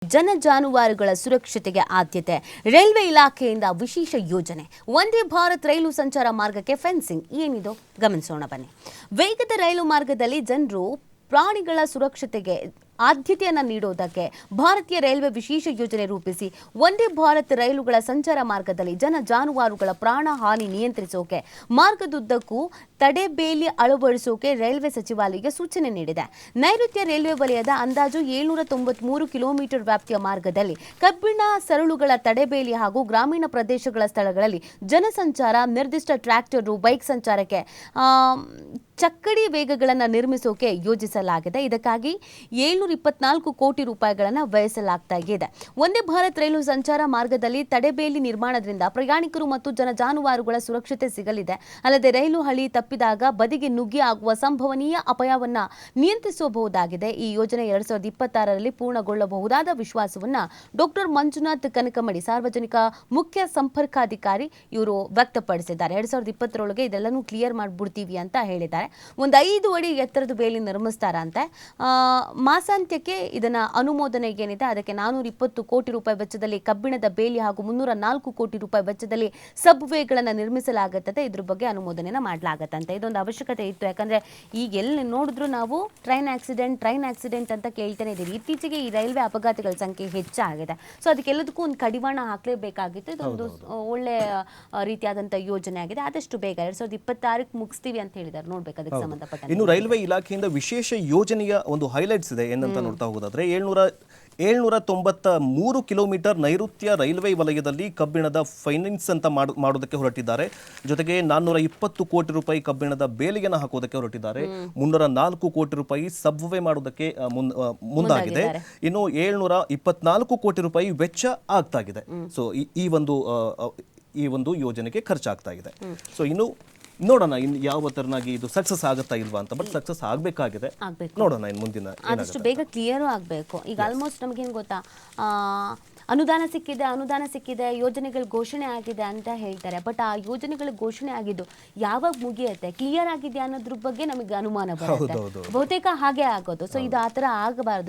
ಜನ ಜಾನುವಾರುಗಳ ಸುರಕ್ಷತೆಗೆ ಆದ್ಯತೆ ರೈಲ್ವೆ ಇಲಾಖೆಯಿಂದ ವಿಶೇಷ ಯೋಜನೆ ವಂದೇ ಭಾರತ್ ರೈಲು ಸಂಚಾರ ಮಾರ್ಗಕ್ಕೆ ಫೆನ್ಸಿಂಗ್ ಏನಿದು ಗಮನಿಸೋಣ ಬನ್ನಿ. ವೇಗದ ರೈಲು ಮಾರ್ಗದಲ್ಲಿ ಜನರು ಪ್ರಾಣಿಗಳ ಸುರಕ್ಷತೆಗೆ ಆದ್ಯತೆಯನ್ನು ನೀಡುವುದಕ್ಕೆ ಭಾರತೀಯ ರೈಲ್ವೆ ವಿಶೇಷ ಯೋಜನೆ ರೂಪಿಸಿ ವಂದೇ ಭಾರತ್ ರೈಲುಗಳ ಸಂಚಾರ ಮಾರ್ಗದಲ್ಲಿ ಜನ ಜಾನುವಾರುಗಳ ಪ್ರಾಣ ಹಾನಿ ನಿಯಂತ್ರಿಸೋಕೆ ಮಾರ್ಗದುದ್ದಕ್ಕೂ ತಡೆಬೇಲಿ ಅಳವಡಿಸೋಕೆ ರೈಲ್ವೆ ಸಚಿವಾಲಯಕ್ಕೆ ಸೂಚನೆ ನೀಡಿದೆ. ನೈಋತ್ಯ ರೈಲ್ವೆ ವಲಯದ ಅಂದಾಜು 793 ಕಿಲೋಮೀಟರ್ ವ್ಯಾಪ್ತಿಯ ಮಾರ್ಗದಲ್ಲಿ ಕಬ್ಬಿಣ ಸರಳುಗಳ ತಡೆಬೇಲಿ ಹಾಗೂ ಗ್ರಾಮೀಣ ಪ್ರದೇಶಗಳ ಸ್ಥಳಗಳಲ್ಲಿ ಜನಸಂಚಾರ, ನಿರ್ದಿಷ್ಟ ಟ್ರ್ಯಾಕ್ಟರ್, ಬೈಕ್ ಸಂಚಾರಕ್ಕೆ ಚಕ್ಕಡಿ ವೇಗಗಳನ್ನು ನಿರ್ಮಿಸೋಕೆ ಯೋಜಿಸಲಾಗಿದೆ. ಇದಕ್ಕಾಗಿ 724 ಕೋಟಿ ರೂಪಾಯಿಗಳನ್ನು ವ್ಯಯಿಸಲಾಗ್ತಾ ಇದೆ. ವಂದೇ ಭಾರತ್ ರೈಲು ಸಂಚಾರ ಮಾರ್ಗದಲ್ಲಿ ತಡೆಬೇಲಿ ನಿರ್ಮಾಣದಿಂದ ಪ್ರಯಾಣಿಕರು ಮತ್ತು ಜನ ಜಾನುವಾರುಗಳ ಸುರಕ್ಷತೆ ಸಿಗಲಿದೆ. ಅಲ್ಲದೆ ರೈಲು ಹಳಿ ತಪ್ಪಿದಾಗ ಬದಿಗೆ ನುಗ್ಗಿ ಆಗುವ ಸಂಭವನೀಯ ಅಪಾಯವನ್ನು ನಿಯಂತ್ರಿಸಬಹುದಾಗಿದೆ. ಈ ಯೋಜನೆ 2026ರಲ್ಲಿ ಪೂರ್ಣಗೊಳ್ಳಬಹುದಾದ ವಿಶ್ವಾಸವನ್ನ ಡಾಕ್ಟರ್ ಮಂಜುನಾಥ್ ಕನಕಮಡಿ, ಸಾರ್ವಜನಿಕ ಮುಖ್ಯ ಸಂಪರ್ಕಾಧಿಕಾರಿ, ಇವರು ವ್ಯಕ್ತಪಡಿಸಿದ್ದಾರೆ. 2020ರೊಳಗೆ ಇದೆಲ್ಲನೂ ಕ್ಲಿಯರ್ ಮಾಡಿಬಿಡ್ತೀವಿ ಅಂತ ಹೇಳಿದ್ದಾರೆ. ಒಂದು 5 ಅಡಿ ಎತ್ತರದ ಬೇಲಿ ನಿರ್ಮಿಸ್ತಾರಂತೆ. ಮಾಸಾಂತ್ಯಕ್ಕೆ ಇದನ್ನ ಅನುಮೋದನೆಗೆ ಏನಿದೆ ಅದಕ್ಕೆ 420 ಕೋಟಿ ರೂಪಾಯಿ ವೆಚ್ಚದಲ್ಲಿ ಕಬ್ಬಿಣದ ಬೇಲಿ ಹಾಗೂ 304 ಕೋಟಿ ರೂಪಾಯಿ ವೆಚ್ಚದಲ್ಲಿ ಸಬ್ ವೇಗಳನ್ನು ನಿರ್ಮಿಸಲಾಗುತ್ತದೆ. ಇದ್ರ ಬಗ್ಗೆ ಅನುಮೋದನೆನ ಮಾಡಲಾಗತ್ತಂತೆ. ಇದೊಂದು ಅವಶ್ಯಕತೆ ಇತ್ತು. ಯಾಕಂದ್ರೆ ಈಗ ಎಲ್ಲಿ ನೋಡಿದ್ರು ನಾವು ಟ್ರೈನ್ ಆಕ್ಸಿಡೆಂಟ್ ಅಂತ ಕೇಳ್ತಾನೆ ಇದ್ದೀವಿ. ಇತ್ತೀಚೆಗೆ ಈ ರೈಲ್ವೆ ಅಪಘಾತಗಳ ಸಂಖ್ಯೆ ಹೆಚ್ಚಾಗಿದೆ. ಸೊ ಅದಕ್ಕೆಲ್ಲದಕ್ಕೂ ಒಂದು ಕಡಿವಾಣ ಹಾಕಲೇಬೇಕಾಗಿತ್ತು. ಇದೊಂದು ಒಳ್ಳೆ ರೀತಿಯಾದಂಥ ಯೋಜನೆ ಆಗಿದೆ. ಆದಷ್ಟು ಬೇಗ 2026ಕ್ಕೆ ಮುಗಿಸ್ತೀವಿ ಅಂತ ಹೇಳಿದ್ದಾರೆ. ನೋಡ್ಬೇಕು ಅದಕ್ಕೆ ಸಂಬಂಧಪಟ್ಟ. ಇನ್ನು ರೈಲ್ವೆ ಇಲಾಖೆಯಿಂದ ವಿಶೇಷ ಯೋಜನೆಯ ಒಂದು ಹೈಲೈಟ್ಸ್ ಇದೆ ಏನಂತ ನೋಡ್ತಾ ಹೋಗೋದಾದ್ರೆ 793 ಕಿಲೋಮೀಟರ್ ನೈಋತ್ಯ ರೈಲ್ವೆ ವಲಯದಲ್ಲಿ ಕಬ್ಬಿಣದ ಫೈನಾನ್ಸ್ ಅಂತ ಮಾಡೋದಕ್ಕೆ ಹೊರಟಿದ್ದಾರೆ. ಜೊತೆಗೆ 420 ಕೋಟಿ ರೂಪಾಯಿ ಕಬ್ಬಿಣದ ಬೇಲಿಯನ್ನು ಹಾಕೋದಕ್ಕೆ ಹೊರಟಿದ್ದಾರೆ. 304 ಕೋಟಿ ರೂಪಾಯಿ ಸಬ್ವೇ ಮಾಡೋದಕ್ಕೆ ಮುಂದಾಗಿದೆ. ಇನ್ನು 724 ಕೋಟಿ ರೂಪಾಯಿ ವೆಚ್ಚ ಆಗ್ತಾಗಿದೆ. ಸೊ ಈ ಒಂದು ಯೋಜನೆಗೆ ಖರ್ಚಾಗ್ತಾ ಇದೆ. ಸೊ ಇನ್ನು ನೋಡೋಣ ಯಾವ ತರನಾಗಿ ಇದು ಸಕ್ಸಸ್ ಆಗುತ್ತಾ ಇಲ್ವಾ ಅಂತ. ಬಟ್ ಸಕ್ಸಸ್ ಆಗಬೇಕಾಗಿದೆ. ನೋಡೋಣ ಇನ್ನು ಮುಂದಿನ ಆದಷ್ಟು ಬೇಗ ಕ್ಲಿಯರ್ ಆಗಬೇಕು. ಈಗ ಆಲ್ಮೋಸ್ಟ್ ನಮಗೇನು ಗೊತ್ತಾ, ಅನುದಾನ ಸಿಕ್ಕಿದೆ, ಯೋಜನೆಗಳು ಘೋಷಣೆ ಆಗಿದೆ ಅಂತ ಹೇಳ್ತಾರೆ. ಬಟ್ ಆ ಯೋಜನೆಗಳು ಘೋಷಣೆ ಆಗಿದ್ದು ಯಾವಾಗ ಮುಗಿಯುತ್ತೆ, ಕ್ಲಿಯರ್ ಆಗಿದೆಯಾ ಅನ್ನೋದ್ರ ಬಗ್ಗೆ ನಮಗೆ ಅನುಮಾನ ಬರುತ್ತೆ. ಬಹುತೇಕ ಹಾಗೆ ಆಗೋದು. ಸೊ ಇದು ಆ ಥರ ಆಗಬಾರದು.